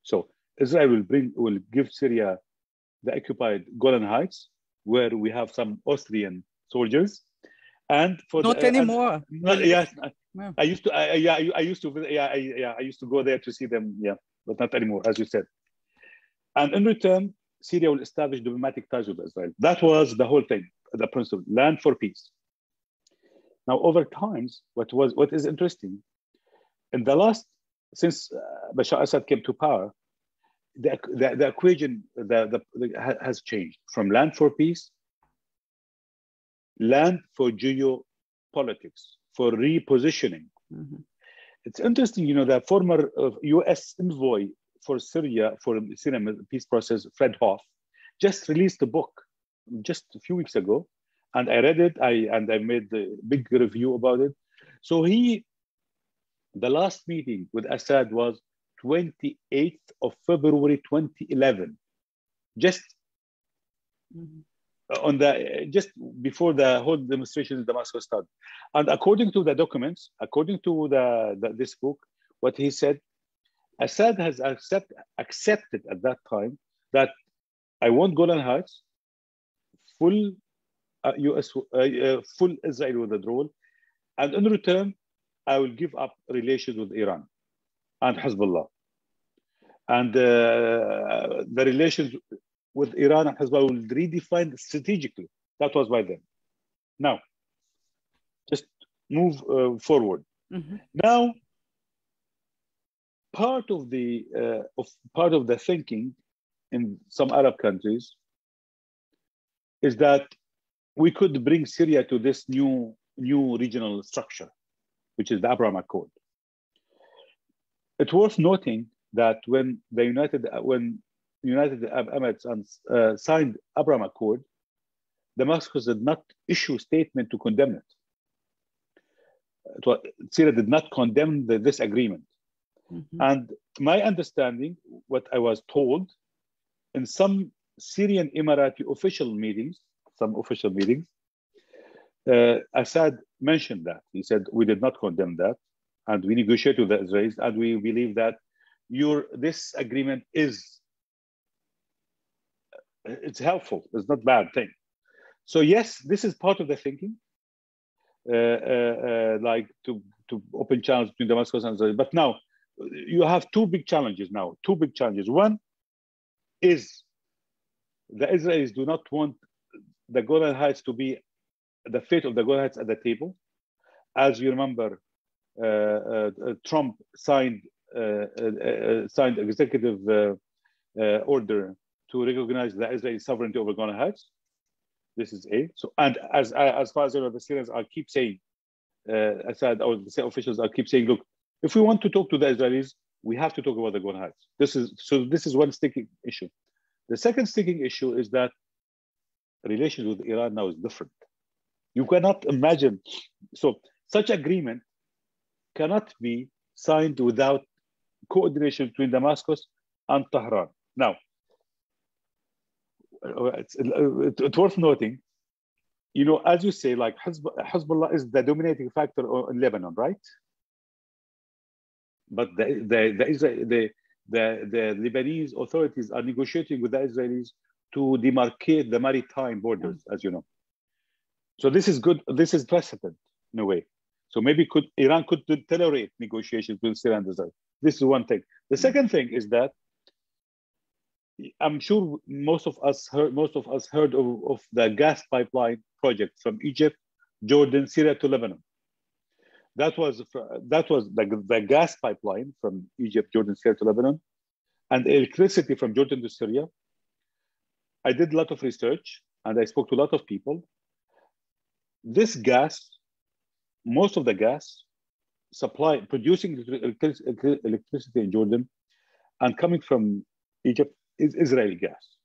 So Israel will give Syria the occupied Golan Heights, where we have some Austrian soldiers, and for not anymore. Yes, I used to go there to see them. Yeah, but not anymore, as you said. And in return, Syria will establish diplomatic ties with Israel. That was the whole thing, the principle, land for peace. Now, over times, what is interesting, since Bashar Assad came to power, the equation has changed from land for peace, land for geopolitics, for repositioning. Mm-hmm. It's interesting, the former U.S. envoy for Syria peace process, Fred Hoff, just released a book just a few weeks ago, and I read it. I made a big review about it. So the last meeting with Assad was 28th of February 2011, just just before the whole demonstration in Damascus started. And according to the documents, according to this book, what he said, Assad has accepted at that time that I want Golan Heights, full full Israeli withdrawal, and in return, I will give up relations with Iran and Hezbollah. And the relations with Iran and Hezbollah will redefine strategically. That was by then. Now, just move forward. Mm-hmm. Now, part of the thinking in some Arab countries is that we could bring Syria to this new regional structure, which is the Abraham Accord. It's worth noting that when the United Arab Emirates signed Abraham Accord, Damascus did not issue a statement to condemn it. Syria did not condemn this agreement. Mm-hmm. And my understanding, what I was told, in some Syrian Emirati official meetings, Assad mentioned that. He said, we did not condemn that, and we negotiated with the Israelis, and we believe that this agreement it's helpful. It's not a bad thing. So yes, this is part of the thinking, like to open channels between Damascus and Israel. But now you have two big challenges now. One is the Israelis do not want the Golan Heights to be the fate of the Golan Heights at the table. As you remember, Trump signed executive order to recognize the Israeli sovereignty over Golan Heights. This is A. So, and as far as I know, the Syrians are keep saying, Assad or the state officials are keep saying, look, if we want to talk to the Israelis, we have to talk about the Golan Heights. This is one sticking issue. The second sticking issue is that relations with Iran now is different. You cannot imagine, so such agreement cannot be signed without coordination between Damascus and Tehran. Now, it's worth noting, you know, as you say, like Hezbollah is the dominating factor in Lebanon, right? But the Lebanese authorities are negotiating with the Israelis to demarcate the maritime borders, as you know. So this is good. This is precedent in a way. So maybe Iran could tolerate negotiations with Syria and Israel. This is one thing. The second thing is that I'm sure most of us heard of the gas pipeline project from Egypt, Jordan, Syria to Lebanon. That was the gas pipeline from Egypt, Jordan, Syria to Lebanon, and electricity from Jordan to Syria. I did a lot of research and I spoke to a lot of people. This gas, most of the gas producing electricity in Jordan and coming from Egypt is Israeli gas.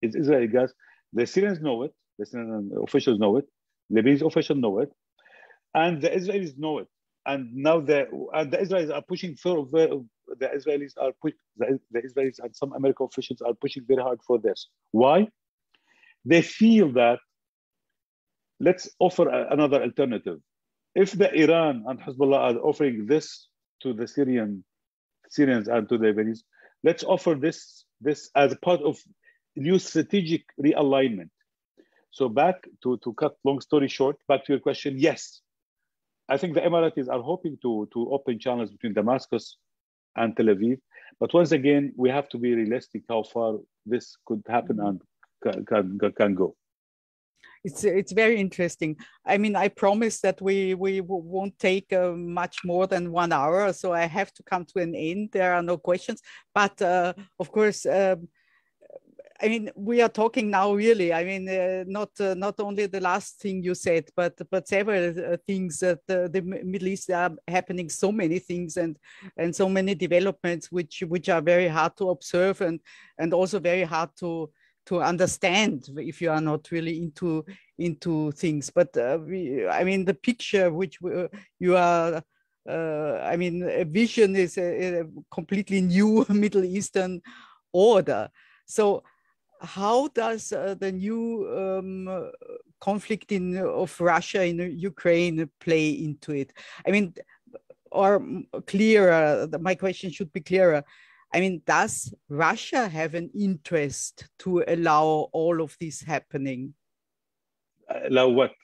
It's Israeli gas. The Syrians know it. The Syrian officials know it. Lebanese officials know it. And the Israelis know it. And now the Israelis are pushing for the Israelis and some American officials are pushing very hard for this. Why? They feel that let's offer another alternative. If the Iran and Hezbollah are offering this to the Syrians and to the Lebanese, let's offer this as part of new strategic realignment. So back to cut long story short, back to your question, yes, I think the Emiratis are hoping to open channels between Damascus and Tel Aviv. But once again, we have to be realistic how far this could happen and can go. It's very interesting. I mean, I promise that we won't take much more than 1 hour, so I have to come to an end. There are no questions, but of course, I mean, we are talking now really. I mean, not only the last thing you said, but several things that the Middle East are happening. So many things and so many developments which are very hard to observe and also very hard to understand if you are not really into things. But I mean, the picture which you are, I mean, a vision is a completely new Middle Eastern order. So how does the new conflict of Russia in Ukraine play into it? I mean, or clearer, my question should be clearer. I mean, does Russia have an interest to allow all of this happening? Allow what?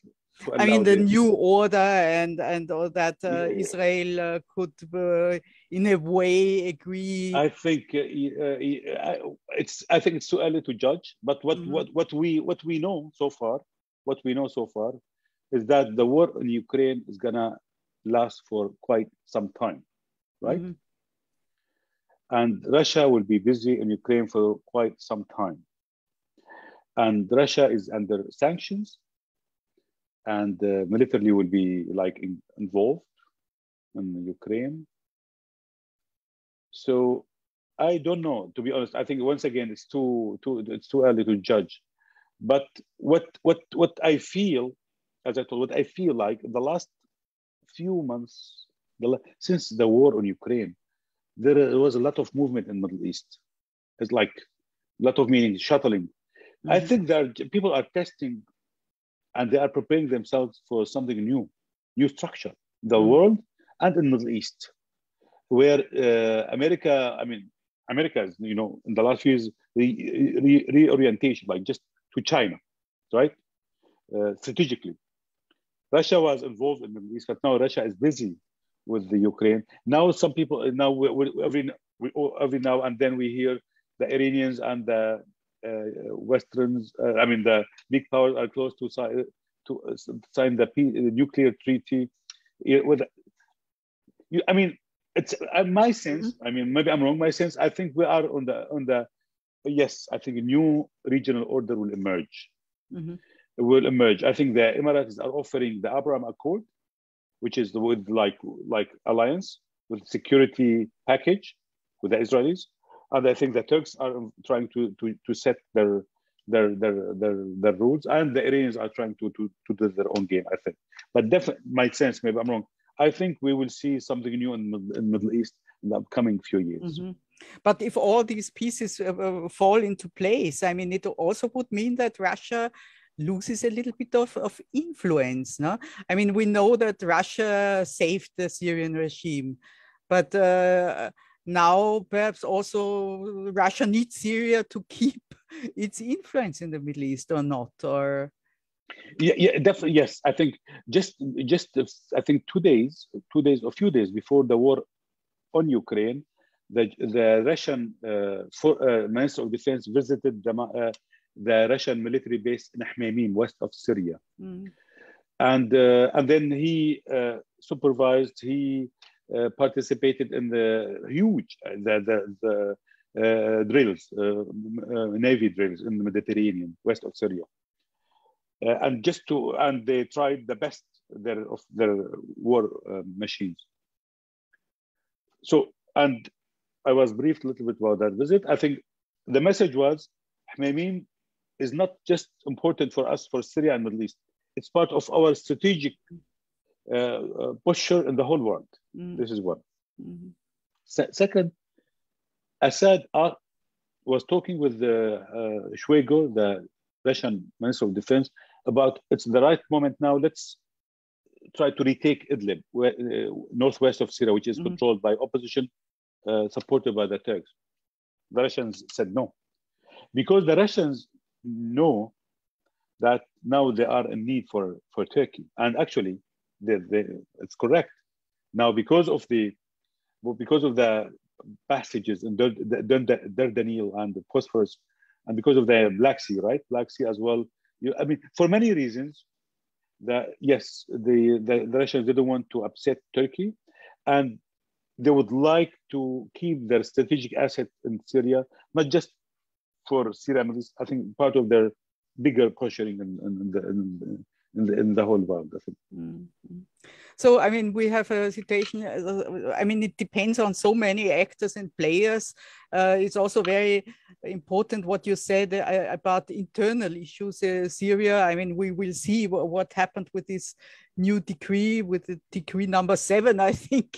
I mean, the new order and all that Israel could, in a way, agree. I think it's too early to judge. But what we know so far, is that the war in Ukraine is gonna last for quite some time, right? Mm-hmm. And Russia will be busy in Ukraine for quite some time. And Russia is under sanctions, and militarily will be involved in Ukraine. So I don't know, to be honest. I think once again it's too early to judge. But what I feel, as I told, what I feel like the last few months, since the war on Ukraine, there was a lot of movement in the Middle East. It's like a lot of meaning, shuttling. Mm-hmm. I think that people are testing and they are preparing themselves for something new. new structure in the Mm. world and in the Middle East, where America, America is, in the last few years, reorientation, like just to China, right? Strategically. Russia was involved in the Middle East, but now Russia is busy with the Ukraine. Now some people, every now and then we hear the Iranians and the Westerns, the big powers are close to sign the nuclear treaty. It's my sense. Maybe I'm wrong. My sense, I think we are on the. Yes, I think a new regional order will emerge. Mm-hmm. Will emerge. I think the Emiratis are offering the Abraham Accord, which is with like alliance with security package with the Israelis, and I think the Turks are trying to set their rules, and the Iranians are trying to do their own game. I think, but definitely, my sense, maybe I'm wrong. I think we will see something new in the Middle East in the upcoming few years. Mm-hmm. But if all these pieces fall into place, it also would mean that Russia loses a little bit of influence. No? We know that Russia saved the Syrian regime, but now perhaps also Russia needs Syria to keep its influence in the Middle East, or not? Or yeah, definitely, yes. I think just I think 2 days, a few days before the war on Ukraine, the Russian Minister of Defense visited the Russian military base in Hmeimim, west of Syria, and then he supervised. He participated in the huge drills, Navy drills in the Mediterranean, west of Syria. And they tried the best of their war machines. So, and I was briefed a little bit about that visit. I think the message was, Hmeimim is not just important for us, for Syria and Middle East. It's part of our strategic posture in the whole world. This is one. Second, Assad was talking with Shoigu, the Russian Minister of Defense, about it's the right moment now. Let's try to retake Idlib, northwest of Syria, which is controlled by opposition, supported by the Turks. The Russians said no, because the Russians know that now they are in need for Turkey, and actually, it's correct now because of the passages in Dardanelles and the Bosphorus, and because of the Black Sea, right? Black Sea as well. For many reasons, the Russians didn't want to upset Turkey, and they would like to keep their strategic asset in Syria, not just for Syria. I think part of their bigger posturing in the whole world. I think. Mm-hmm. So, we have a situation, it depends on so many actors and players. It's also very important what you said about internal issues. Syria, we will see what happened with this new decree, with the decree number 7, I think,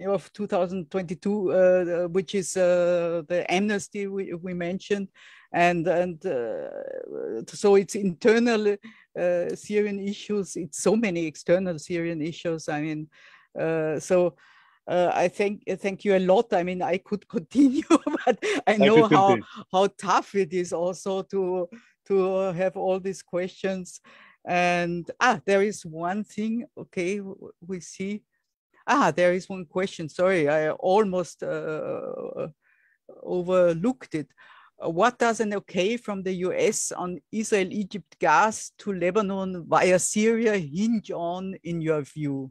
of 2022, which is the amnesty we mentioned. And so it's internal Syrian issues. It's so many external Syrian issues. I thank you a lot. I could continue, but I know how tough it is also to have all these questions. And there is one thing. Okay, we see. There is one question. Sorry, I almost overlooked it. What does an okay from the US on Israel-Egypt gas to Lebanon via Syria hinge on, in your view?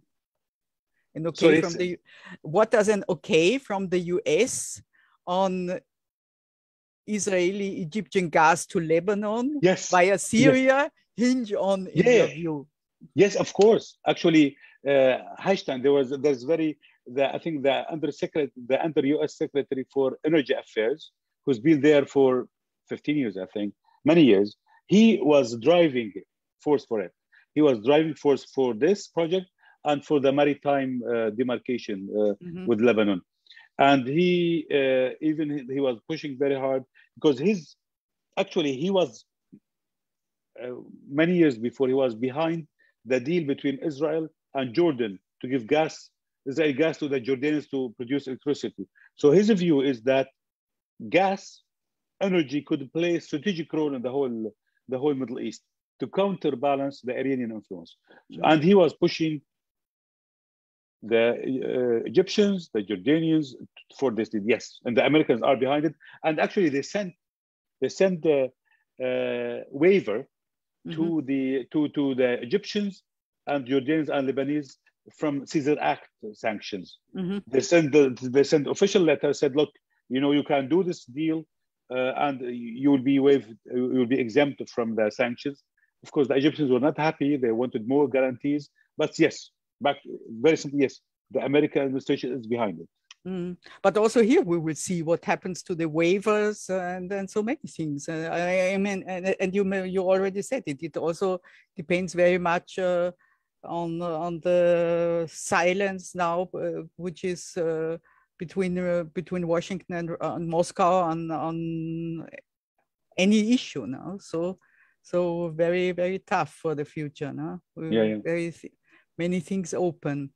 What does an okay from the US on Israeli-Egyptian gas to Lebanon via Syria hinge on, in your view? Yes, of course. Actually, Hashtan, I think the under US Secretary for Energy Affairs, who's been there for 15 years, I think, many years, he was driving force for it. He was driving force for this project and for the maritime demarcation with Lebanon. And he was pushing very hard because he was many years before, he was behind the deal between Israel and Jordan to give Israeli gas to the Jordanians to produce electricity. So his view is that gas energy could play a strategic role in the whole Middle East to counterbalance the Iranian influence. And he was pushing the Egyptians, the Jordanians for this. Yes, and the Americans are behind it. And actually, they sent the waiver to the Egyptians and Jordanians and Lebanese from Caesar Act sanctions. They sent official letter, said, look, you can do this deal and you will be exempt from the sanctions. Of course, the Egyptians were not happy. They wanted more guarantees. But yes, very simply, yes, the American administration is behind it. But also here we will see what happens to the waivers and so many things. I mean, and you already said it. It also depends very much on the silence now, which is between Washington and Moscow on any issue now. So very, very tough for the future. No? Very many things open.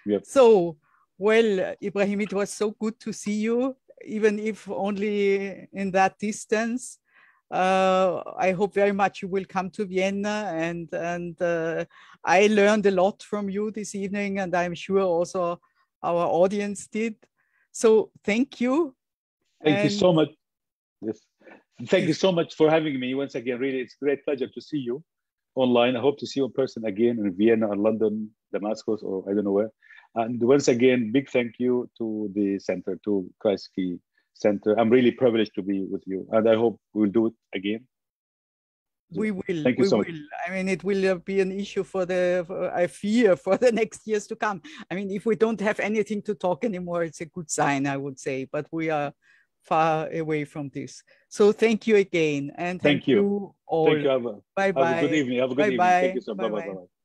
Yep. So, well, Ibrahim, it was so good to see you, even if only in that distance. I hope very much you will come to Vienna, and I learned a lot from you this evening, and I'm sure also our audience did. So thank you. Thank you so much. Yes. Thank you so much for having me once again. Really, it's a great pleasure to see you online. I hope to see you in person again in Vienna or London, Damascus, or I don't know where. And once again, big thank you to the center, to Kreisky Center. I'm really privileged to be with you, and I hope we'll do it again. We will. Thank you so much. I mean, it will be an issue I fear, for the next years to come. I mean, if we don't have anything to talk anymore, it's a good sign, I would say. But we are far away from this. So thank you again, and thank you all. Thank you. Bye bye. Have a good evening. Have a good evening. Thank you so much. Bye bye.